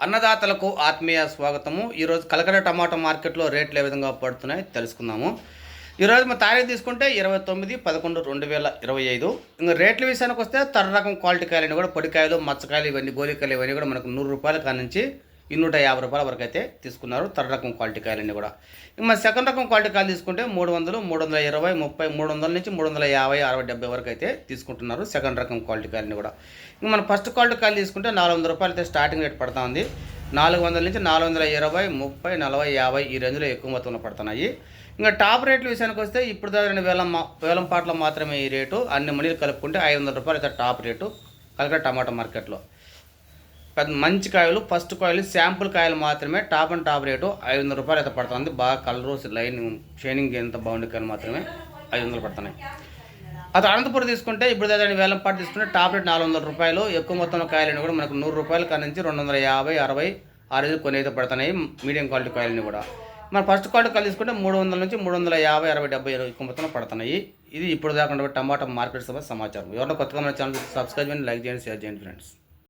అన్నదాతలకు ఆత్మీయ స్వాగతము. ఈరోజు కలకడ టమాటా మార్కెట్లో రేట్లు ఏ విధంగా పడుతున్నాయి తెలుసుకుందాము. ఈరోజు మా తారీఖు తీసుకుంటే 29/11/2025. ఇంకా రేట్ల విషయానికి వస్తే తర్ర రకం క్వాలిటీ కాయలు కూడా పొడికాయలు, మచ్చకాయలు, ఇవన్నీ గోలికాయలు ఇవన్నీ కూడా మనకు 100 రూపాయల కాడ నుంచి 250 రూపాయల వరకు అయితే తీసుకున్నారు తర్ర రకం క్వాలిటీ కాయలన్నీ కూడా. ఇంకా సెకండ్ రకం క్వాలిటీ కాయలు తీసుకుంటే 300, 320, 30, 300 నుంచి 350, 60, 70 వరకు అయితే తీసుకుంటున్నారు సెకండ్ రకం క్వాలిటీ కాయలని కూడా. ఇంకా మన ఫస్ట్ క్వాలిటీ కాయలు తీసుకుంటే 400 రూపాయలు అయితే స్టార్టింగ్ రేట్ పడుతూ ఉంది. 400 నుంచి 420, 30, 40, 50 ఈ రేంజ్లో ఎక్కువ మొత్తంలో పడుతున్నాయి. ఇంకా టాప్ రేట్ల విషయానికి వస్తే ఇప్పుడు దాకా వేలం పాటలో మాత్రమే ఈ రేటు, అన్ని మనీలు కలుపుకుంటే 500 రూపాయలు అయితే టాప్ రేటు కలకడ టమాటా మార్కెట్లో. పెద్ద మంచి కాయలు, ఫస్ట్ కాయలు, శాంపుల్ కాయలు మాత్రమే టాప్ అండ్ టాప్ రేటు 500 రూపాయలు అయితే పడుతుంది. బాగా కలర్ లైన్ షైనింగ్ ఎంత బాగుండే కాయలు మాత్రమే 500 పడుతున్నాయి. అది అనంతపురం తీసుకుంటే ఇప్పుడు దాని వేలం పాటు తీసుకుంటే టాప్ రేట్ 400 రూపాయలు. ఎక్కువ మొత్తంలో కాయలని కూడా మనకు 100 రూపాయల కాడ నుంచి 250, 60 ఆ రేంజ్ కొన్ని అయితే పడుతున్నాయి మీడియం క్వాలిటీ కాయలని కూడా. మన ఫస్ట్ క్వాలిటీ కాయలు తీసుకుంటే 300 నుంచి 350, 60, 70 ఎక్కువ మొత్తంలో పడుతున్నాయి. ఇది ఇప్పుడు దాకా టమాటా మార్కెట్ సమాచారం. ఎవరైనా కొత్తగా మన ఛానల్ సబ్స్క్రైబ్ చేయండి, లైక్ చేయండి, షేర్ చేయండి ఫ్రెండ్స్.